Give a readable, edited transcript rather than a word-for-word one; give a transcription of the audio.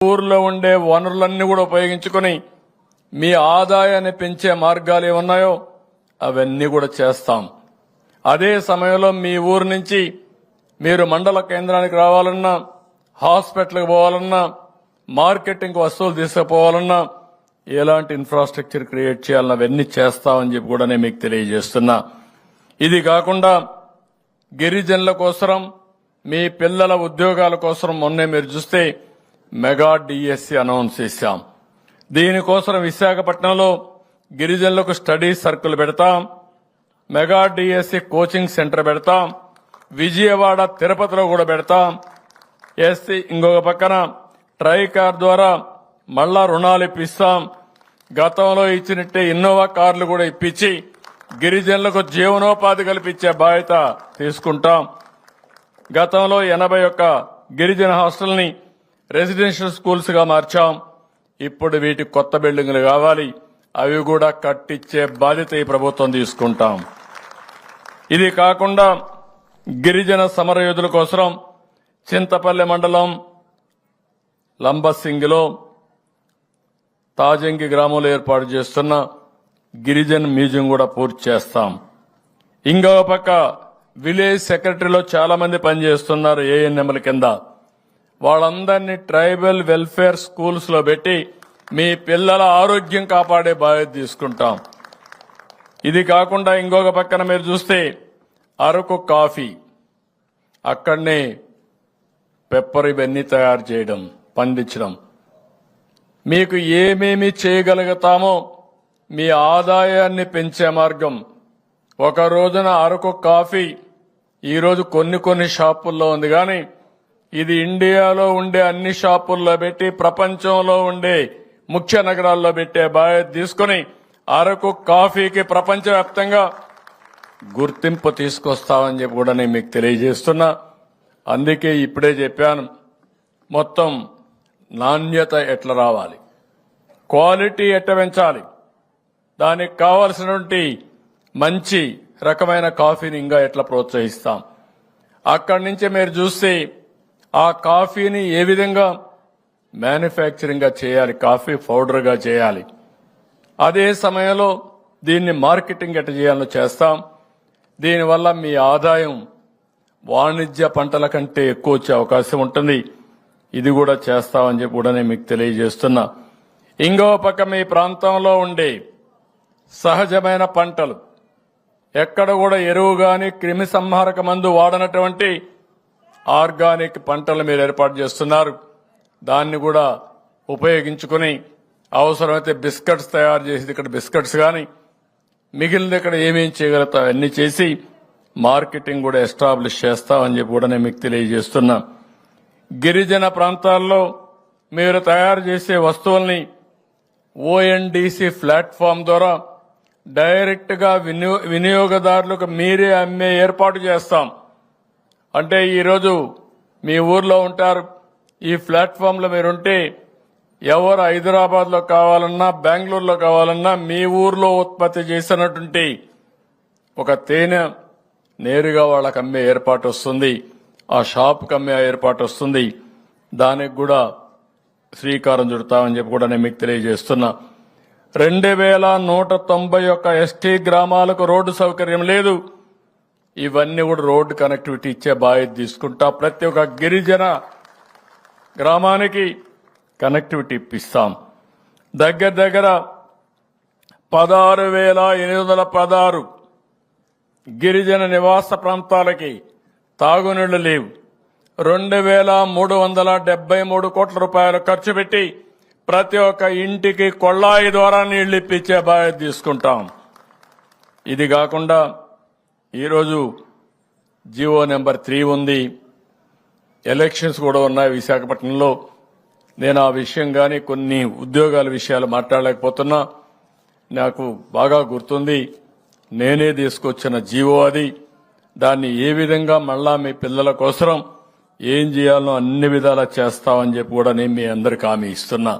ఊర్లో ఉండే వనరులన్నీ కూడా ఉపయోగించుకుని మీ ఆదాయాన్ని పెంచే మార్గాలు ఏమున్నాయో అవన్నీ కూడా చేస్తాం. అదే సమయంలో మీ ఊరు నుంచి మీరు మండల కేంద్రానికి రావాలన్నా, హాస్పిటల్కి పోవాలన్నా, మార్కెటింగ్ వస్తువులు తీసుకుపోవాలన్నా ఎలాంటి ఇన్ఫ్రాస్ట్రక్చర్ క్రియేట్ చేయాలన్నా అవన్నీ చేస్తామని చెప్పి కూడా నేను మీకు తెలియజేస్తున్నా. ఇది కాకుండా గిరిజనుల కోసం, మీ పిల్లల ఉద్యోగాల కోసం మొన్నే మీరు చూస్తే మెగా డిఎస్సి అనౌన్స్ చేశాం. దీనికోసం విశాఖపట్నంలో గిరిజనులకు స్టడీ సర్కిల్ పెడతాం, మెగా డిఎస్సి కోచింగ్ సెంటర్ పెడతాం, విజయవాడ తిరుపతిలో కూడా పెడతాం. ఇంకొక పక్కన ట్రైకార్ ద్వారా మళ్లా రుణాలు ఇప్పిస్తాం. గతంలో ఇచ్చినట్టే ఇన్నోవా కార్లు కూడా ఇప్పించి గిరిజనులకు జీవనోపాధి కల్పించే బాధ్యత తీసుకుంటాం. గతంలో 81 గిరిజన హాస్టల్ని రెసిడెన్షియల్ స్కూల్స్ గా మార్చాం. ఇప్పుడు వీటి కొత్త బిల్డింగులు కావాలి, అవి కూడా కట్టించే బాధ్యత ఈ ప్రభుత్వం తీసుకుంటాం. ఇది కాకుండా గిరిజన సమరయోధుల కోసం చింతపల్లి మండలం లంబసింగిలో తాజంగి గ్రామంలో ఏర్పాటు చేస్తున్న గిరిజన్ మ్యూజియం కూడా పూర్తి చేస్తాం. ఇంకో పక్క విలేజ్ సెక్రటరీలో చాలా మంది పనిచేస్తున్నారు ఏఎన్ఎంల కింద. వాళ్ళందరినీ ట్రైబల్ వెల్ఫేర్ స్కూల్స్ లో పెట్టి మీ పిల్లల ఆరోగ్యం కాపాడే బాధ్యత తీసుకుంటాం. ఇది కాకుండా ఇంకొక పక్కన మీరు చూస్తే అరకు కాఫీ, అక్కడనే పెప్పర్ ఇవన్నీ తయారు చేయడం, పండించడం, మీకు ఏమేమి చేయగలుగుతామో మీ ఆదాయాన్ని పెంచే మార్గం. ఒక రోజున అరకు కాఫీ ఈరోజు కొన్ని షాపుల్లో ఉంది, కానీ ఇది ఇండియాలో ఉండే అన్ని షాపుల్లో పెట్టి ప్రపంచంలో ఉండే ముఖ్య నగరాల్లో పెట్టే బాధ్యత తీసుకుని అరకు కాఫీకి ప్రపంచవ్యాప్తంగా గుర్తింపు తీసుకొస్తామని చెప్పి కూడా నేను మీకు తెలియజేస్తున్నా. అందుకే ఇప్పుడే చెప్పాను, మొత్తం నాణ్యత ఎట్లా రావాలి, క్వాలిటీ ఎట్లా పెంచాలి, దానికి కావాల్సినటువంటి మంచి రకమైన కాఫీని ఇంకా ఎట్లా ప్రోత్సహిస్తాం. అక్కడి నుంచి మీరు చూస్తే ఆ కాఫీని ఏ విధంగా మ్యానుఫ్యాక్చరింగ్ గా చేయాలి, కాఫీ పౌడర్ గా చేయాలి. అదే సమయంలో దీన్ని మార్కెటింగ్ ఎట్లా చేయాలో చేస్తాం. దీనివల్ల మీ ఆదాయం వాణిజ్య పంటల కంటే ఎక్కువ వచ్చే అవకాశం ఉంటుంది. ఇది కూడా చేస్తామని చెప్పి కూడా నేను మీకు తెలియజేస్తున్నా. ఇంకో పక్క మీ ప్రాంతంలో ఉండే సహజమైన పంటలు, ఎక్కడ కూడా ఎరువు గాని క్రిమి సంహారక మందు వాడనటువంటి ఆర్గానిక్ పంటలు మీరు ఏర్పాటు చేస్తున్నారు. దాన్ని కూడా ఉపయోగించుకుని అవసరమైతే బిస్కెట్స్ తయారు చేసి ఇక్కడ బిస్కెట్స్ గాని మిగిలిన ఇక్కడ ఏమేం చేయగలుగుతాం అన్ని చేసి మార్కెటింగ్ కూడా ఎస్టాబ్లిష్ చేస్తామని చెప్పి కూడా నేను మీకు తెలియజేస్తున్నా. గిరిజన ప్రాంతాల్లో మీరు తయారు చేసే వస్తువుల్ని ఓఎన్డీసీ ప్లాట్ఫామ్ ద్వారా డైరెక్ట్ గా వినియోగదారులకు మీరే అమ్మే ఏర్పాటు చేస్తాం. అంటే ఈరోజు మీ ఊర్లో ఉంటారు, ఈ ప్లాట్ఫామ్ లో మీరుంటే ఎవరు హైదరాబాద్ లో కావాలన్నా, బెంగళూరులో కావాలన్నా మీ ఊర్లో ఉత్పత్తి చేసినటువంటి ఒక తేనె నేరుగా వాళ్ళకి అమ్మే ఏర్పాటు వస్తుంది, ఆ షాప్కి అమ్మే ఏర్పాటు వస్తుంది. దానికి కూడా శ్రీకారం చుడతామని చెప్పి కూడా నేను మీకు తెలియజేస్తున్నా. 2191 ఎస్టీ గ్రామాలకు రోడ్డు సౌకర్యం లేదు. ఇవన్నీ కూడా రోడ్డు కనెక్టివిటీ ఇచ్చే బాధ్యత తీసుకుంటా. ప్రతి ఒక్క గిరిజన గ్రామానికి కనెక్టివిటీ ఇప్పిస్తాం. దగ్గర 16,816 గిరిజన నివాస ప్రాంతాలకి తాగునీళ్లు లేవు. 2,373 కోట్ల రూపాయలు ఖర్చు పెట్టి ప్రతి ఒక్క ఇంటికి కొళాయి ద్వారా నీళ్లు ఇప్పించే బాధ్యత తీసుకుంటాం. ఇది కాకుండా ఈరోజు జీవో నెంబర్ 3 ఉంది, ఎలక్షన్స్ కూడా ఉన్నాయి విశాఖపట్నంలో. నేను ఆ విషయం కానీ కొన్ని ఉద్యోగాల విషయాలు మాట్లాడలేకపోతున్నా. నాకు బాగా గుర్తుంది, నేనే తీసుకొచ్చిన జీవో అది. దాన్ని ఏ విధంగా మళ్ళా మీ పిల్లల కోసం ఏం చేయాలో అన్ని విధాలా చేస్తామని చెప్పి కూడా నేను మీ అందరికి హామీ ఇస్తున్నా.